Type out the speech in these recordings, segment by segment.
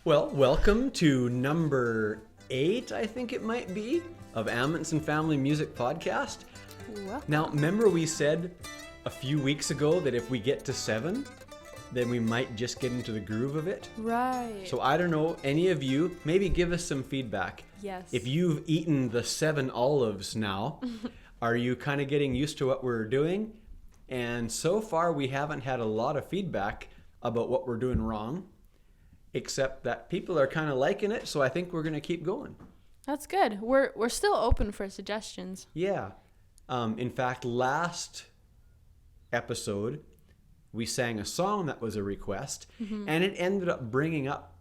Well, welcome to number 8, I think it might be, of Amundson Family Music Podcast. Welcome. Now, remember we said a few weeks ago that if we get to 7, then we might just get into the groove of it? Right. So I don't know, any of you, maybe give us some feedback. Yes. If you've eaten the 7 olives now, are you kind of getting used to what we're doing? And so far, we haven't had a lot of feedback about what we're doing wrong, except that people are kind of liking it, so I think we're going to keep going. That's good. We're still open for suggestions. Yeah. In fact, last episode, we sang a song that was a request, and it ended up bringing up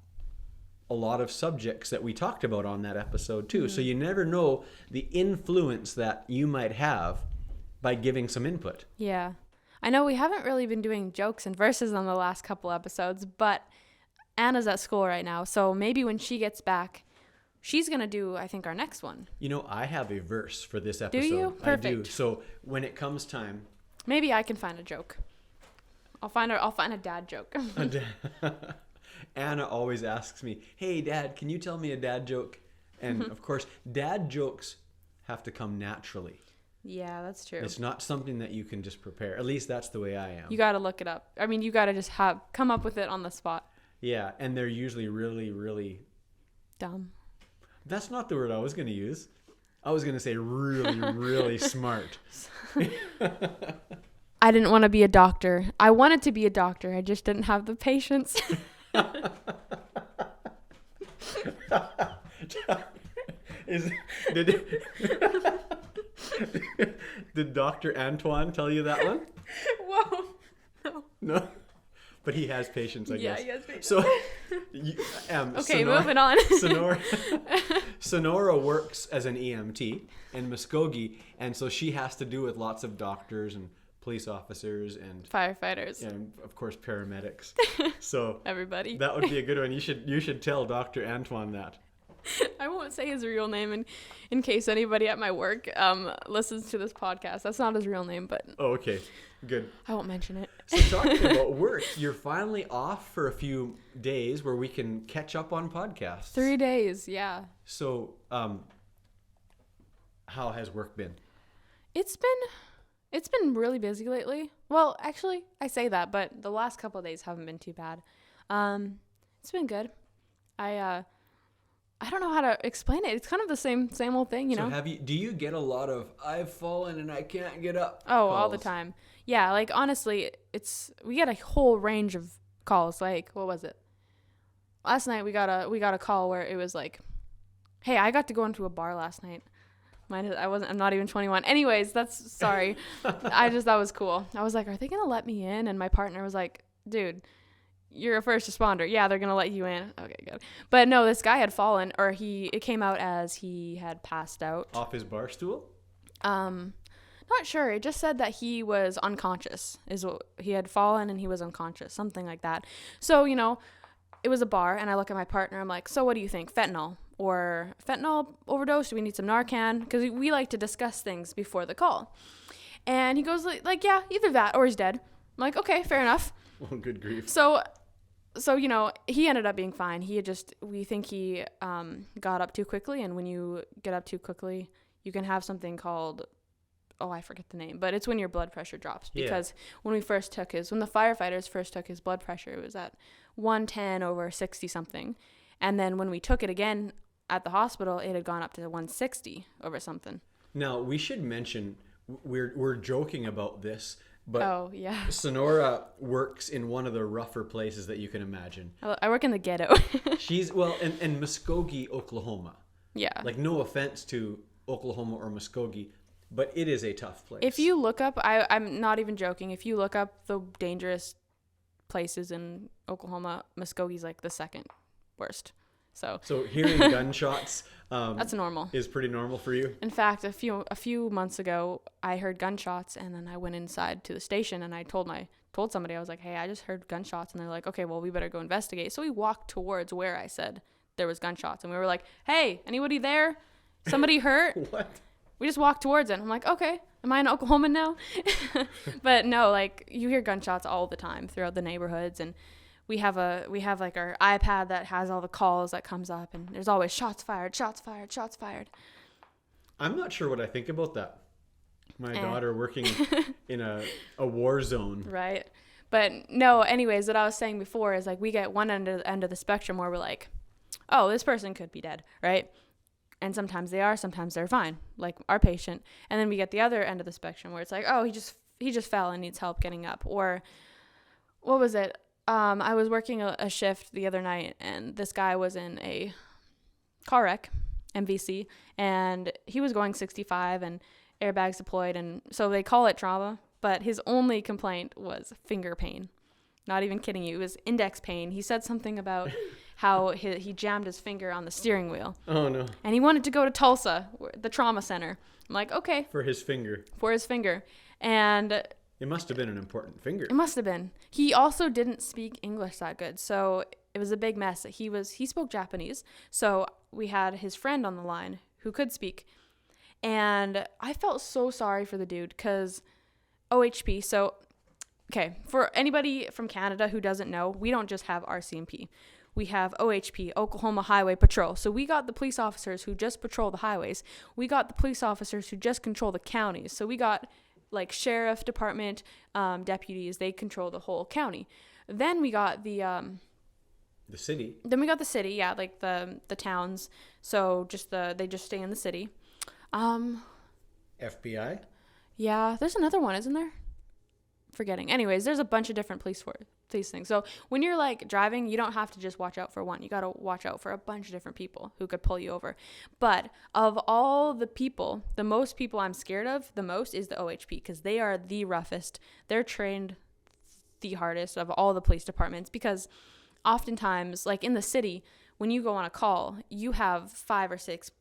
a lot of subjects that we talked about on that episode too. So you never know the influence that you might have by giving some input. Yeah. I know we haven't really been doing jokes and verses on the last couple episodes, but Anna's at school right now, so maybe when she gets back, she's going to do, I think, our next one. You know, I have a verse for this episode. Do you? Perfect. I do. So when it comes time... Maybe I can find a joke. I'll find a dad joke. Anna always asks me, hey, Dad, can you tell me a dad joke? And, of course, dad jokes have to come naturally. Yeah, that's true. It's not something that you can just prepare. At least that's the way I am. You got to look it up. I mean, you got to just come up with it on the spot. Yeah, and they're usually really, really... Dumb. That's not the word I was going to use. I was going to say really, really smart. I didn't want to be a doctor. I wanted to be a doctor. I just didn't have the patience. Did Dr. Antoine tell you that one? Whoa. No. No? But he has patience, I guess. Yeah, he has patience. So, okay, moving on. Sonora works as an EMT in Muskogee, and so she has to do with lots of doctors and police officers and firefighters and of course paramedics. So everybody. That would be a good one. You should tell Dr. Antoine that. I won't say his real name in case anybody at my work listens to this podcast. That's not his real name, but oh, okay. Good. I won't mention it. So talking about work, you're finally off for a few days where we can catch up on podcasts. 3 days, yeah. So, how has work been? It's been really busy lately. Well, actually, I say that, but the last couple of days haven't been too bad. It's been good. I don't know how to explain it. It's kind of the same old thing, you know? Do you get a lot of, I've fallen and I can't get up Oh, calls? all the time. Yeah, like, honestly, we get a whole range of calls. Like, what was it? Last night we got a call where it was like, hey, I got to go into a bar last night. I'm not even 21. Anyways, sorry. That was cool. I was like, are they going to let me in? And my partner was like, dude, you're a first responder. Yeah, they're going to let you in. Okay, good. But no, this guy had fallen, or it came out as he had passed out. Off his bar stool? Not sure. It just said that he was unconscious. He had fallen and he was unconscious, something like that. So, you know, it was a bar, and I look at my partner. I'm like, so what do you think? Fentanyl overdose? Do we need some Narcan? Because we like to discuss things before the call. And he goes like, yeah, either that or he's dead. I'm like, okay, fair enough. Oh, good grief. So, you know, he ended up being fine. We think he got up too quickly, and when you get up too quickly, you can have something called, I forget the name, but it's when your blood pressure drops. Because when the firefighters first took his blood pressure, it was at 110/60 something. And then when we took it again at the hospital, it had gone up to 160 something. Now, we should mention, we're joking about this, but oh, yeah. Sonora works in one of the rougher places that you can imagine. I work in the ghetto. She's, in Muskogee, Oklahoma. Yeah. Like, no offense to Oklahoma or Muskogee, but it is a tough place. If you look up, I'm not even joking, if you look up the dangerous places in Oklahoma, Muskogee's like the second worst. So hearing gunshots that's normal. Is pretty normal for you? In fact, a few months ago, I heard gunshots, and then I went inside to the station, and I told somebody, I was like, hey, I just heard gunshots. And they're like, okay, well, we better go investigate. So we walked towards where I said there was gunshots, and we were like, hey, anybody there? Somebody hurt? What? We just walked towards it. I'm like, okay, am I an Oklahoman now? But no, like, you hear gunshots all the time throughout the neighborhoods, and we have like our iPad that has all the calls that comes up, and there's always shots fired, shots fired, shots fired. I'm not sure what I think about that. My daughter working in a war zone. Right. But no, anyways, what I was saying before is like we get one end of the spectrum where we're like, oh, this person could be dead, right? And sometimes they are, sometimes they're fine, like our patient. And then we get the other end of the spectrum where it's like, oh, he just fell and needs help getting up. Or what was it? I was working a shift the other night, and this guy was in a car wreck, MVC, and he was going 65 and airbags deployed, and so they call it trauma, but his only complaint was finger pain. Not even kidding you. It was index pain. He said something about how he jammed his finger on the steering wheel. Oh, no. And he wanted to go to Tulsa, the trauma center. I'm like, okay. For his finger. And it must have been an important finger. it must have been. He also didn't speak English that good, so it was a big mess. He spoke Japanese, so we had his friend on the line who could speak. And I felt so sorry for the dude because OHP, so, okay, for anybody from Canada who doesn't know, we don't just have RCMP. We have OHP, Oklahoma Highway Patrol. So we got the police officers who just patrol the highways. We got the police officers who just control the counties. So we got like sheriff department deputies. They control the whole county. Then we got the city. Then we got the city, yeah, like the towns. So they just stay in the city. FBI? Yeah, there's another one, isn't there? Forgetting. Anyways, there's a bunch of different police things. So when you're like driving, you don't have to just watch out for one. You got to watch out for a bunch of different people who could pull you over. But of all the people, the most people I'm scared of the most is the OHP because they are the roughest. They're trained the hardest of all the police departments because oftentimes, like in the city, when you go on a call, you have 5 or 6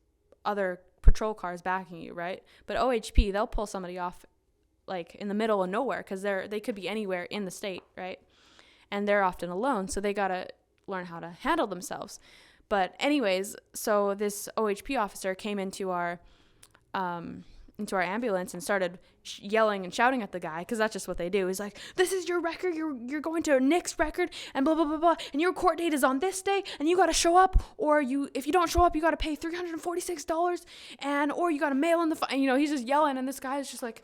other patrol cars backing you, right? But OHP, they'll pull somebody off like in the middle of nowhere because they could be anywhere in the state, right? And they're often alone, so they gotta learn how to handle themselves. But anyways, so this OHP officer came into our ambulance and started yelling and shouting at the guy because that's just what they do. He's like, "This is your record. You're going to Nick's record and blah blah blah blah. And your court date is on this day, and you got to show up. Or if you don't show up, you got to pay $346, or you got to mail in the fine." You know, he's just yelling, and this guy is just like.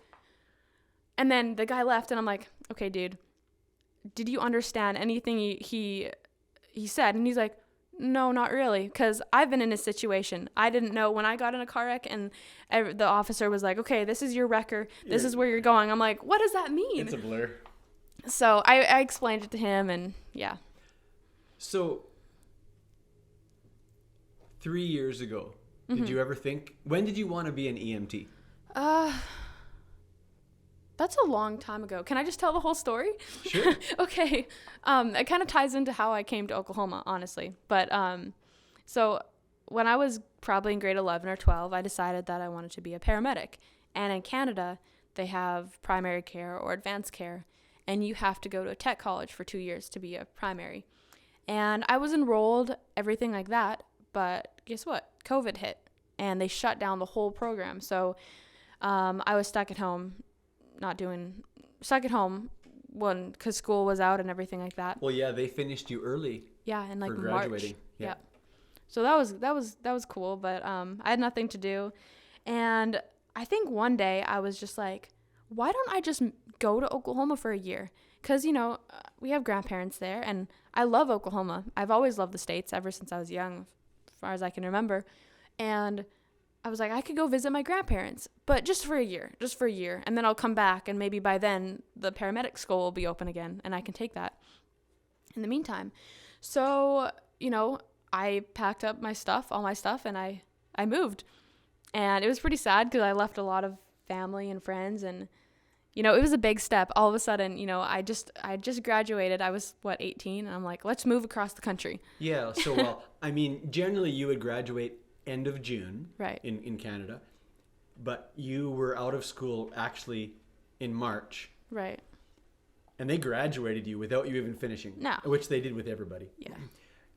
And then the guy left, and I'm like, "Okay, dude, did you understand anything he said?" And he's like, "No, not really, because I've been in a situation. I didn't know when I got in a car wreck and the officer was like, okay, this is your record. This is where you're going." I'm like, what does that mean? It's a blur. So I explained it to him, and yeah. So 3 years ago, did you ever think, when did you want to be an EMT? That's a long time ago. Can I just tell the whole story? Sure. Okay. It kind of ties into how I came to Oklahoma, honestly. But so when I was probably in grade 11 or 12, I decided that I wanted to be a paramedic. And in Canada, they have primary care or advanced care, and you have to go to a tech college for 2 years to be a primary. And I was enrolled, everything like that, but guess what? COVID hit, and they shut down the whole program. So I was stuck at home. Because school was out and everything like that. Well, yeah, they finished you early. Yeah, in like for March. Graduating. Yeah. So that was cool, but I had nothing to do, and I think one day I was just like, why don't I just go to Oklahoma for a year? Because we have grandparents there, and I love Oklahoma. I've always loved the States ever since I was young, as far as I can remember, and I was like, I could go visit my grandparents, but just for a year, and then I'll come back, and maybe by then the paramedic school will be open again, and I can take that in the meantime. So, I packed up all my stuff, and I moved, and it was pretty sad because I left a lot of family and friends, and, it was a big step. All of a sudden, I just graduated. I was, 18, and I'm like, let's move across the country. Yeah, so, well, I mean, generally you would graduate end of June, right, in Canada, but you were out of school actually in March, right, and they graduated you without you even finishing. No. Which they did with everybody. Yeah.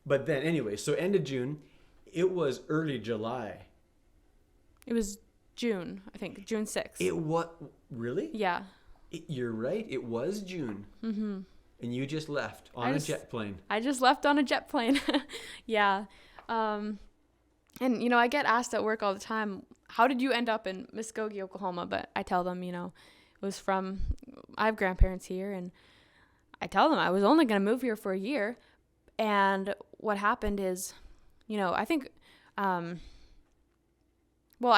But then anyway, so end of June, it was early July. It was June, I think, June 6th. It what? Really? Yeah. You're right. It was June. Mm-hmm. And you just left on a jet plane. I just left on a jet plane. Yeah. And, you know, I get asked at work all the time, how did you end up in Muskogee, Oklahoma? But I tell them, you know, I have grandparents here, and I tell them I was only going to move here for a year. And what happened is, you know, I think, I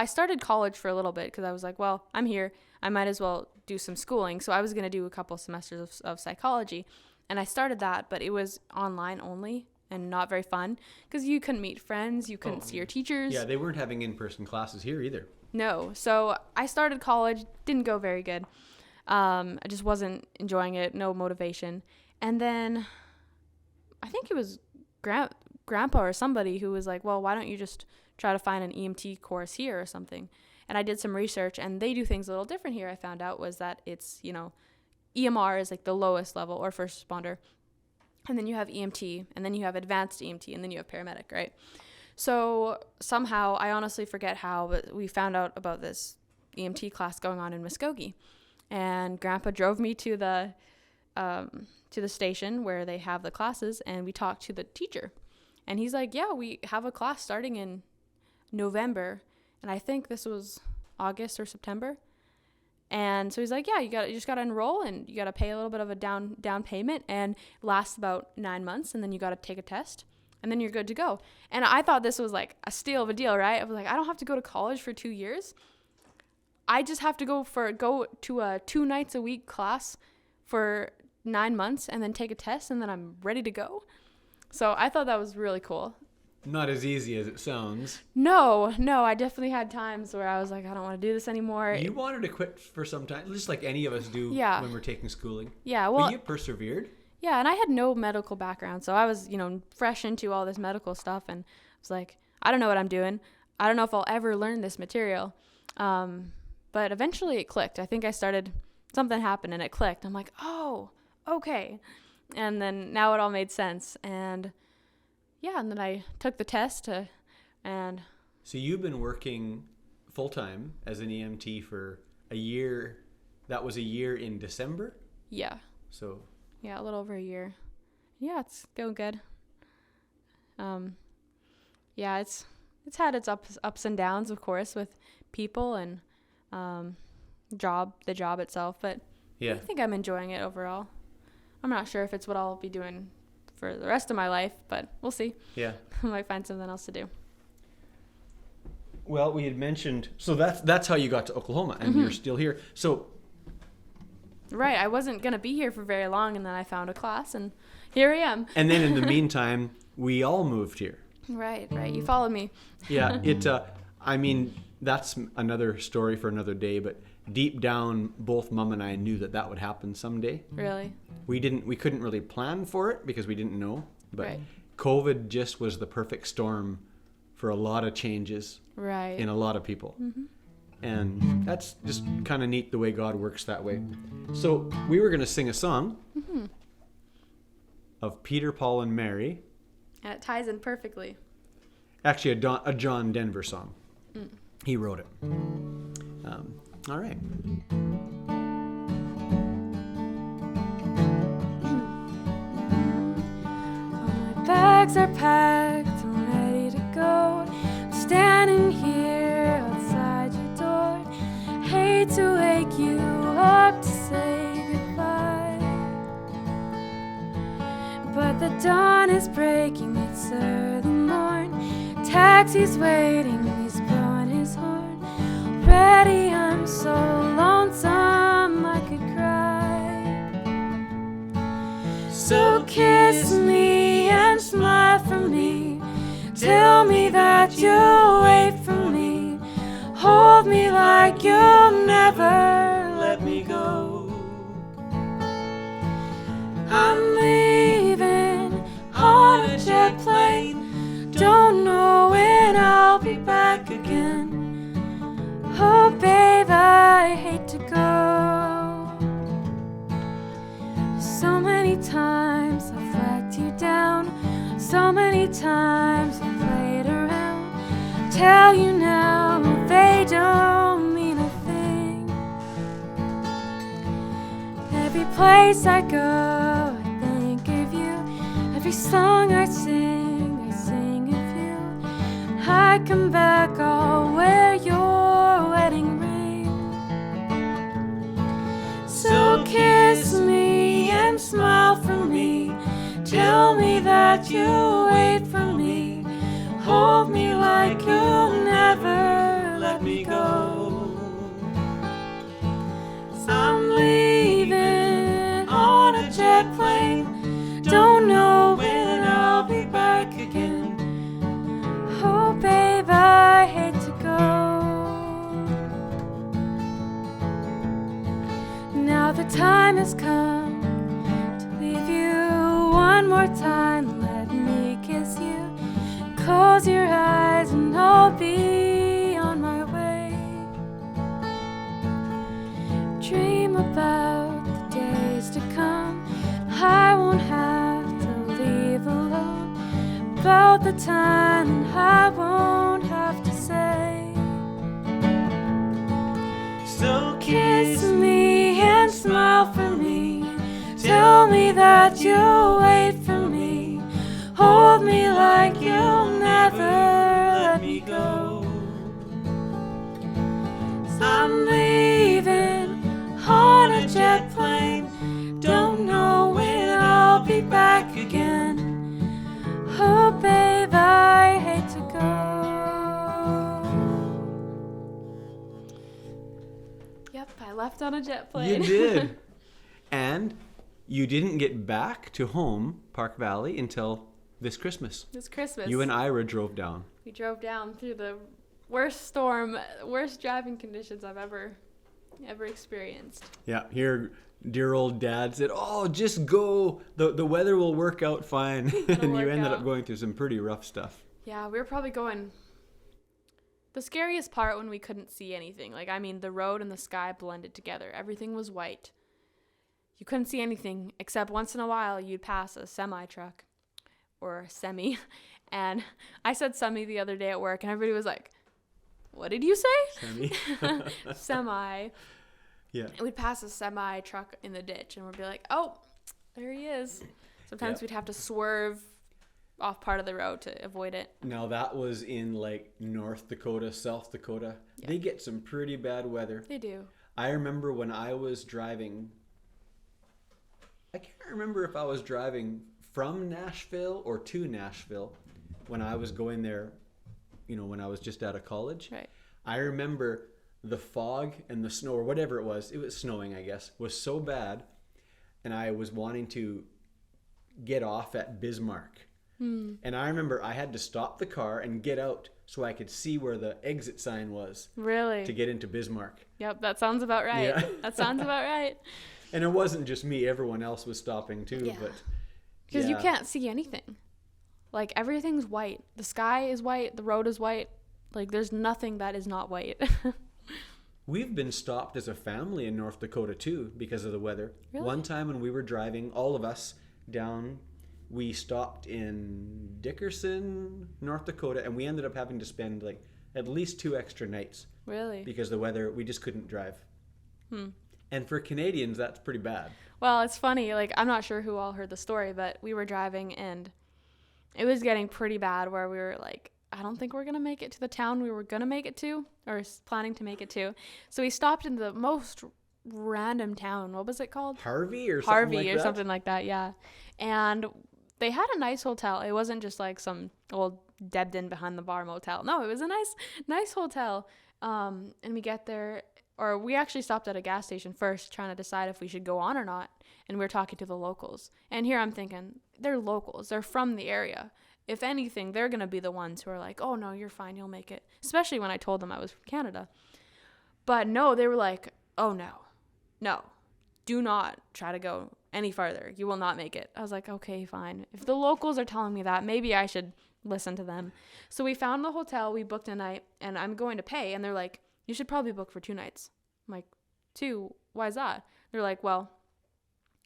started college for a little bit because I was like, well, I'm here. I might as well do some schooling. So I was going to do a couple semesters of psychology. And I started that, but it was online only and not very fun because you couldn't meet friends. You couldn't see your teachers. Yeah, they weren't having in-person classes here either. No. So I started college, didn't go very good. I just wasn't enjoying it, no motivation. And then I think it was grandpa or somebody who was like, well, why don't you just try to find an EMT course here or something? And I did some research, and they do things a little different here. I found out was that it's, you know, EMR is like the lowest level, or first responder. And then you have EMT, and then you have advanced EMT, and then you have paramedic, right? So somehow, I honestly forget how, but we found out about this EMT class going on in Muskogee. And Grandpa drove me to the station where they have the classes, and we talked to the teacher. And he's like, yeah, we have a class starting in November, and I think this was August or September. And so he's like, yeah, you just got to enroll, and you got to pay a little bit of a down payment, and it lasts about 9 months, and then you got to take a test, and then you're good to go. And I thought this was like a steal of a deal, right? I was like, I don't have to go to college for 2 years. I just have to go to a 2 nights a week class for 9 months and then take a test, and then I'm ready to go. So I thought that was really cool. Not as easy as it sounds. No, I definitely had times where I was like, I don't want to do this anymore. You wanted to quit for some time, just like any of us do when we're taking schooling. Yeah, well. But you persevered. Yeah, and I had no medical background, so I was, you know, fresh into all this medical stuff, and I was like, I don't know what I'm doing. I don't know if I'll ever learn this material. But eventually it clicked. I think something happened and it clicked. I'm like, oh, okay. And then now it all made sense. And yeah, and then I took the test and. So you've been working full time as an EMT for a year. That was a year in December? Yeah. So. Yeah, a little over a year. Yeah, it's going good. Yeah, it's had its ups and downs, of course, with people and the job itself, but yeah. I think I'm enjoying it overall. I'm not sure if it's what I'll be doing for the rest of my life, but we'll see. Yeah. I might find something else to do. Well, we had mentioned, so that's how you got to Oklahoma, and you're still here. So. Right, I wasn't going to be here for very long, and then I found a class, and here I am. And then in the meantime, we all moved here. Right, you followed me. Yeah, I mean, that's another story for another day, but deep down, both Mom and I knew that would happen someday. Really? We couldn't really plan for it because we didn't know, but right. COVID just was the perfect storm for a lot of changes in a lot of people. Mm-hmm. And that's just kind of neat the way God works that way. So we were going to sing a song of Peter, Paul, and Mary. And it ties in perfectly. Actually, a John Denver song. He wrote it. All right. My bags are packed, I'm ready to go. I'm standing here outside your door. Hate to wake you up to say goodbye, but the dawn is breaking, it's early morn. Taxi's waiting, he's blowing his horn. Already I'm so lonesome I could cry. So kiss me and smile for me. Tell me that you'll wait for me. Hold me like you'll never let me go. I'm leaving on a jet plane. Don't know when I'll be back again. Oh, babe, I hate to go. So many times I've let you down. So many times I've played around. Tell you now, they don't mean a thing. Every place I go, I Every song I sing of you. I come back, I'll wear your wedding ring. So kiss me and smile for me. Tell me that you wait for me. Hold me like you'll never let me go. I'm leaving on a jet plane. Don't know when I'll be back again. Oh, babe, I hate to go. Now the time has come to leave you one more time. Let me kiss you. Close your eyes and I'll be on my way. Dream about the days to come. I won't have to leave alone. About the time I won't have to say. So kiss me and smile for me. Tell me that you'll wait for me. Hold me like you'll never let me go. I'm leaving on a jet plane. Don't know when I'll be back again. Oh, babe, I hate to go. Yep, I left on a jet plane. You did. And you didn't get back to home, Park Valley, until this Christmas. This Christmas. You and Ira drove down. We drove down through the worst storm, worst driving conditions I've ever experienced. Yeah, here dear old Dad said, "Oh, just go. The weather will work out fine." And you ended up going through some pretty rough stuff. Yeah, we were probably going. The scariest part when we couldn't see anything. Like, I mean, the road and the sky blended together. Everything was white. You couldn't see anything except once in a while you'd pass a semi truck or a semi. And I said semi the other day at work and everybody was like, "What did you say?" Semi. Semi. Yeah. And we'd pass a semi truck in the ditch and we'd be like, "Oh, there he is." Sometimes we'd have to swerve off part of the road to avoid it. Now that was in like North Dakota, South Dakota. Yeah. They get some pretty bad weather. They do. I remember when I was driving, I can't remember if I was driving from Nashville or to Nashville when I was going there, you know, when I was just out of college. Right. I remember the fog and the snow or whatever it was snowing, I guess, was so bad. And I was wanting to get off at Bismarck. And I remember I had to stop the car and get out so I could see where the exit sign was. Really? To get into Bismarck. Yep, that sounds about right. Yeah. That sounds about right. And it wasn't just me. Everyone else was stopping too. Yeah. But because you can't see anything. Like, everything's white. The sky is white. The road is white. Like, there's nothing that is not white. We've been stopped as a family in North Dakota too because of the weather. Really? One time when we were driving, all of us down, we stopped in Dickerson, North Dakota, and we ended up having to spend like at least 2 extra nights. Really? Because the weather, we just couldn't drive. And for Canadians, that's pretty bad. Well, it's funny. Like, I'm not sure who all heard the story, but we were driving and it was getting pretty bad where we were like, I don't think we're going to make it to the town we were going to make it to or planning to make it to. So we stopped in the most random town. What was it called? Harvey or something like that, yeah. And they had a nice hotel. It wasn't just like some old Debden behind the bar motel. No, it was a nice hotel. And we get there, or we actually stopped at a gas station first trying to decide if we should go on or not. And we were talking to the locals. And here I'm thinking, they're locals. They're from the area. If anything, they're going to be the ones who are like, "Oh, no, you're fine. You'll make it." Especially when I told them I was from Canada. But no, they were like, "Oh, no, do not try to go any farther. You will not make it." I was like, okay, fine. If the locals are telling me that, maybe I should listen to them. So we found the hotel. We booked a night, and I'm going to pay. And they're like, "You should probably book for 2 nights." I'm like, 2? Why is that? They're like, "Well,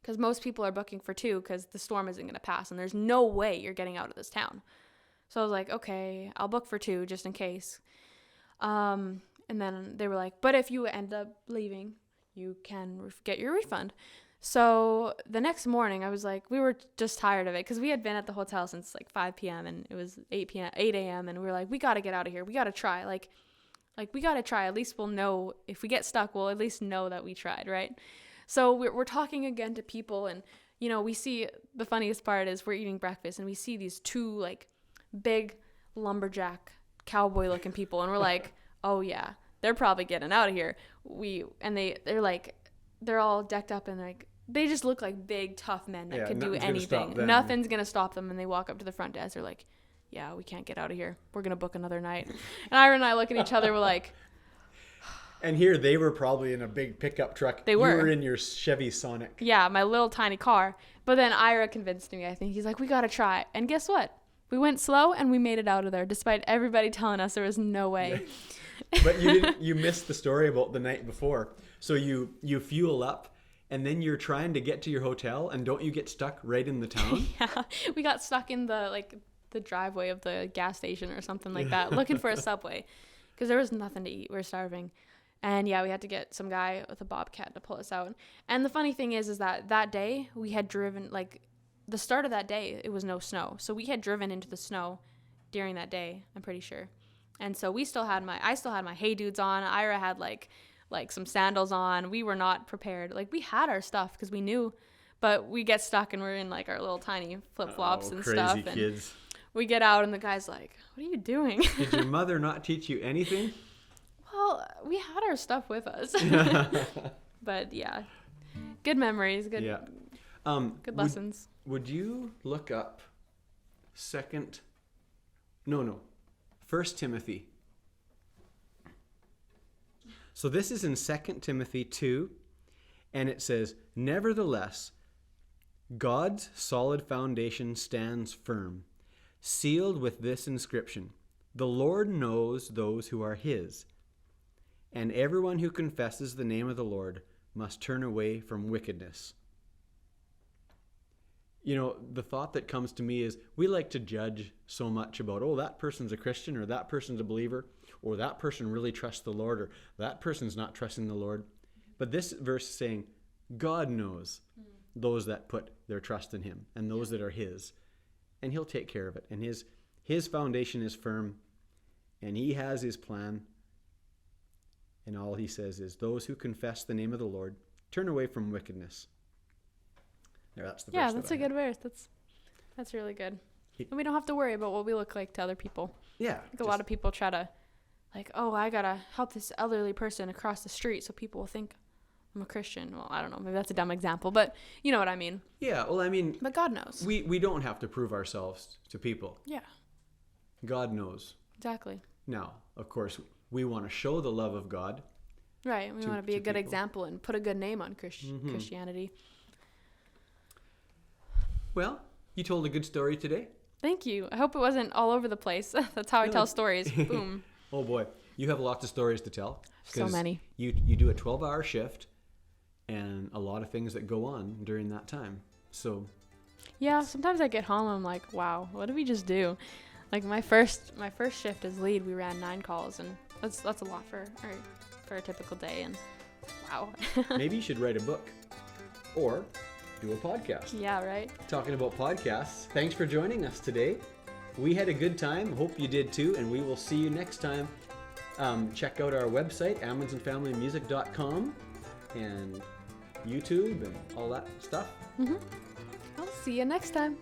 because most people are booking for 2 because the storm isn't going to pass, and there's no way you're getting out of this town." So I was like, okay, I'll book for 2 just in case. And then they were like, "But if you end up leaving, you can get your refund." So the next morning, I was like, we were just tired of it because we had been at the hotel since like 5 p.m. and it was 8 a.m. and we were like, we got to get out of here. We got to try. Like we got to try. At least we'll know if we get stuck, we'll at least know that we tried, right? So we're talking again to people, and, you know, we see, the funniest part is we're eating breakfast and we see these two like big lumberjack cowboy looking people, and we're like, oh yeah, they're probably getting out of here. They're all decked up and like, they just look like big tough men that could do anything. Nothing's gonna stop them. And they walk up to the front desk. They're like, yeah, we can't get out of here. We're gonna book another night. And Ira and I look at each other, we're like, and here they were probably in a big pickup truck. They were. You were in your Chevy Sonic. Yeah, my little tiny car. But then Ira convinced me, I think. He's like, we gotta try. And guess what? We went slow and we made it out of there, despite everybody telling us there was no way. Yeah. But you missed the story about the night before. So you fuel up, and then you're trying to get to your hotel, and don't you get stuck right in the town? Yeah, we got stuck in the driveway of the gas station or something like that, looking for a Subway, because there was nothing to eat. We were starving. And yeah, we had to get some guy with a bobcat to pull us out. And the funny thing is that day we had driven, like, the start of that day, it was no snow. So we had driven into the snow during that day, I'm pretty sure. And so I still had my Hey Dudes on. Ira had like some sandals on. We were not prepared. Like, we had our stuff because we knew, but we get stuck and we're in like our little tiny flip-flops and stuff. Crazy kids. And we get out and the guy's like, what are you doing? Did your mother not teach you anything? Well, we had our stuff with us. But yeah, good memories. Good, yeah. Good lessons. Would you look up 1 Timothy? So this is in 2 Timothy 2, and it says, nevertheless, God's solid foundation stands firm, sealed with this inscription, the Lord knows those who are his, and everyone who confesses the name of the Lord must turn away from wickedness. You know, the thought that comes to me is we like to judge so much about, oh, that person's a Christian, or that person's a believer, or that person really trusts the Lord, or that person's not trusting the Lord. But this verse is saying God knows those that put their trust in him and those that are his, and he'll take care of it. And his foundation is firm, and he has his plan. And all he says is, those who confess the name of the Lord turn away from wickedness. There, that's the verse. Yeah, that's a good verse. That's really good. And we don't have to worry about what we look like to other people. Yeah. Like a lot of people try to, like, oh, I gotta help this elderly person across the street so people will think I'm a Christian. Well, I don't know. Maybe that's a dumb example, but you know what I mean. Yeah, well, I mean. But God knows. We don't have to prove ourselves to people. Yeah. God knows. Exactly. Now, of course, we want to show the love of God. Right. We want to be a good example and put a good name on Christianity. Well, you told a good story today. Thank you. I hope it wasn't all over the place. That's how I tell stories. Boom. Oh boy, you have lots of stories to tell. So many. You do a 12-hour shift, and a lot of things that go on during that time. So. Yeah, sometimes I get home and I'm like, wow, what did we just do? Like my first shift as lead, we ran 9 calls, and that's a lot for a typical day. And wow. Maybe you should write a book, or do a podcast. Yeah, right. Talking about podcasts. Thanks for joining us today. We had a good time. Hope you did too, and we will see you next time. Check out our website, AmundsonFamilyMusic.com, and YouTube and all that stuff. I'll see you next time.